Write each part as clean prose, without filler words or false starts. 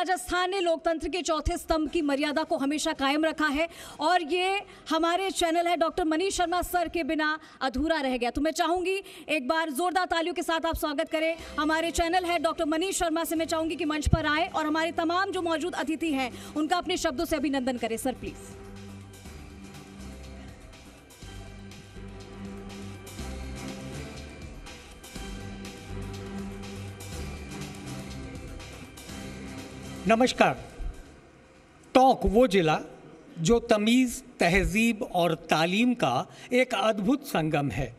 राजस्थान ने लोकतंत्र के चौथे स्तंभ की मर्यादा को हमेशा कायम रखा है और ये हमारे चैनल है डॉक्टर मनीष शर्मा सर के बिना अधूरा रह गया। तो मैं चाहूंगी एक बार जोरदार तालियों के साथ आप स्वागत करें हमारे चैनल है डॉक्टर मनीष शर्मा से। मैं चाहूंगी कि मंच पर आए और हमारे तमाम जो मौजूद अतिथि हैं उनका अपने शब्दों से अभिनंदन करें। Sir please. नमस्कार। टोंक वो जिला जो तमीज़, तहजीब और तालीम का एक अद्भुत संगम है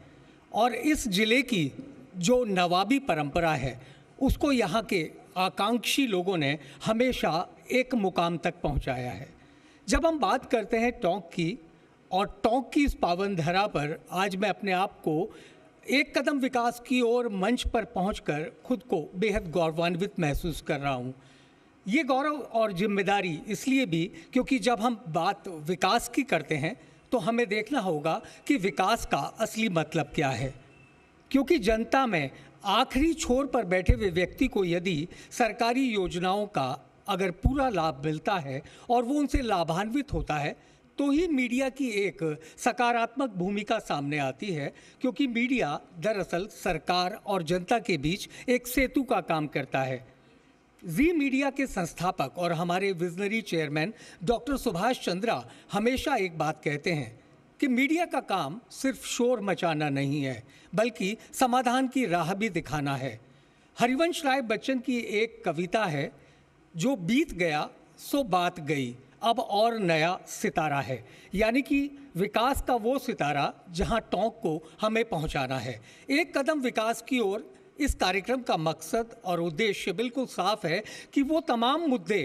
और इस ज़िले की जो नवाबी परंपरा है उसको यहाँ के आकांक्षी लोगों ने हमेशा एक मुकाम तक पहुँचाया है। जब हम बात करते हैं टोंक की और टोंक की इस पावन धरा पर आज मैं अपने आप को एक कदम विकास की ओर मंच पर पहुँचकर खुद को बेहद गौरवान्वित महसूस कर रहा हूँ। ये गौरव और जिम्मेदारी इसलिए भी क्योंकि जब हम बात विकास की करते हैं तो हमें देखना होगा कि विकास का असली मतलब क्या है, क्योंकि जनता में आखिरी छोर पर बैठे हुए व्यक्ति को यदि सरकारी योजनाओं का अगर पूरा लाभ मिलता है और वो उनसे लाभान्वित होता है तो ही मीडिया की एक सकारात्मक भूमिका सामने आती है, क्योंकि मीडिया दरअसल सरकार और जनता के बीच एक सेतु का काम करता है। जी मीडिया के संस्थापक और हमारे visionary chairman doctor Subhash Chandra हमेशा एक बात कहते हैं कि मीडिया का काम सिर्फ शोर मचाना नहीं है बल्कि समाधान की राह भी दिखाना है। हरिवंश राय बच्चन की एक कविता है, जो बीत गया सो बात गई, अब और नया सितारा है। यानी कि विकास का वो सितारा जहां टोंक को हमें पहुंचाना है। एक कदम विकास की ओर इस कार्यक्रम का मकसद और उद्देश्य बिल्कुल साफ है कि वो तमाम मुद्दे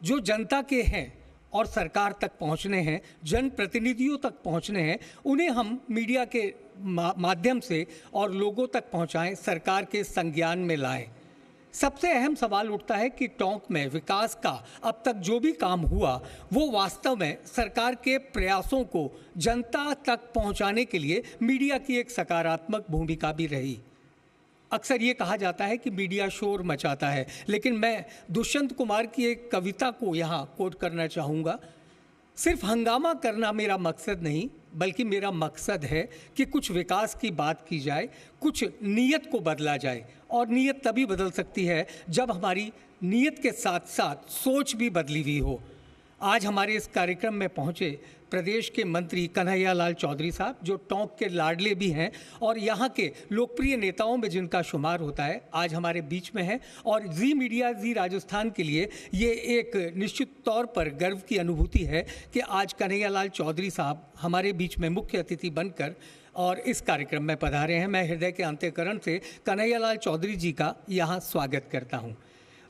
जो जनता के हैं और सरकार तक पहुंचने हैं, जनप्रतिनिधियों तक पहुंचने हैं, उन्हें हम मीडिया के माध्यम से और लोगों तक पहुंचाएं, सरकार के संज्ञान में लाएं। सबसे अहम सवाल उठता है कि टोंक में विकास का अब तक जो भी काम हुआ वो वास्तव में सरकार के प्रयासों को जनता तक पहुंचाने के लिए मीडिया की एक सकारात्मक भूमिका भी रही। अक्सर ये कहा जाता है कि मीडिया शोर मचाता है, लेकिन मैं दुष्यंत कुमार की एक कविता को यहाँ कोट करना चाहूँगा। सिर्फ हंगामा करना मेरा मकसद नहीं, बल्कि मेरा मकसद है कि कुछ विकास की बात की जाए, कुछ नीयत को बदला जाए। और नीयत तभी बदल सकती है जब हमारी नीयत के साथ साथ सोच भी बदली हुई हो। आज हमारे इस कार्यक्रम में पहुँचे प्रदेश के मंत्री कन्हैया लाल चौधरी साहब, जो टोंक के लाडले भी हैं और यहाँ के लोकप्रिय नेताओं में जिनका शुमार होता है, आज हमारे बीच में है। और जी मीडिया, जी राजस्थान के लिए ये एक निश्चित तौर पर गर्व की अनुभूति है कि आज कन्हैया लाल चौधरी साहब हमारे बीच में मुख्य अतिथि बनकर और इस कार्यक्रम में पधारे हैं। मैं हृदय के अंतःकरण से कन्हैया लाल चौधरी जी का यहाँ स्वागत करता हूँ।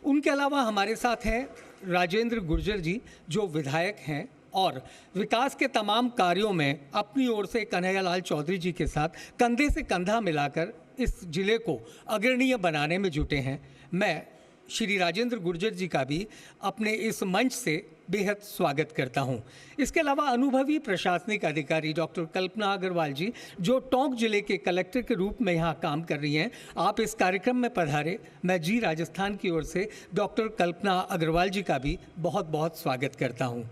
उनके अलावा हमारे साथ हैं राजेंद्र गुर्जर जी, जो विधायक हैं और विकास के तमाम कार्यों में अपनी ओर से कन्हैया लाल चौधरी जी के साथ कंधे से कंधा मिलाकर इस जिले को अग्रणीय बनाने में जुटे हैं। मैं श्री राजेंद्र गुर्जर जी का भी अपने इस मंच से बेहद स्वागत करता हूं। इसके अलावा अनुभवी प्रशासनिक अधिकारी डॉक्टर कल्पना अग्रवाल जी, जो टोंक जिले के कलेक्टर के रूप में यहां काम कर रही हैं, आप इस कार्यक्रम में पधारे। मैं जी राजस्थान की ओर से डॉक्टर कल्पना अग्रवाल जी का भी बहुत बहुत स्वागत करता हूं।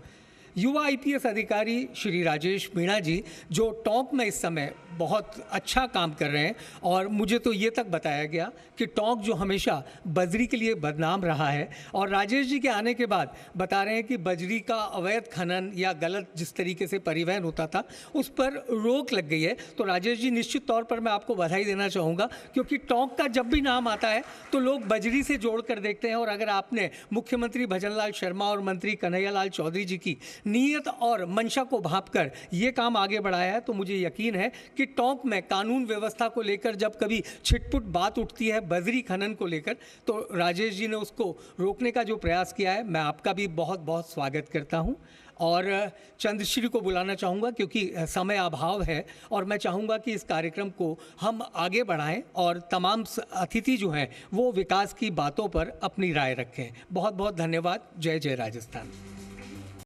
युवा आईपीएस अधिकारी श्री राजेश मीणा जी, जो टोंक में इस समय बहुत अच्छा काम कर रहे हैं और मुझे तो ये तक बताया गया कि टोंक जो हमेशा बजरी के लिए बदनाम रहा है, और राजेश जी के आने के बाद बता रहे हैं कि बजरी का अवैध खनन या गलत जिस तरीके से परिवहन होता था उस पर रोक लग गई है। तो राजेश जी, निश्चित तौर पर मैं आपको बधाई देना चाहूँगा, क्योंकि टोंक का जब भी नाम आता है तो लोग बजरी से जोड़ कर देखते हैं। और अगर आपने मुख्यमंत्री भजनलाल शर्मा और मंत्री कन्हैया लाल चौधरी जी की नीयत और मंशा को भांपकर ये काम आगे बढ़ाया है, तो मुझे यकीन है कि टोंक में कानून व्यवस्था को लेकर जब कभी छिटपुट बात उठती है बजरी खनन को लेकर, तो राजेश जी ने उसको रोकने का जो प्रयास किया है, मैं आपका भी बहुत बहुत स्वागत करता हूं। और चंद्रश्री को बुलाना चाहूँगा क्योंकि समय अभाव है और मैं चाहूँगा कि इस कार्यक्रम को हम आगे बढ़ाएं और तमाम अतिथि जो हैं वो विकास की बातों पर अपनी राय रखें। बहुत बहुत धन्यवाद। जय जय राजस्थान।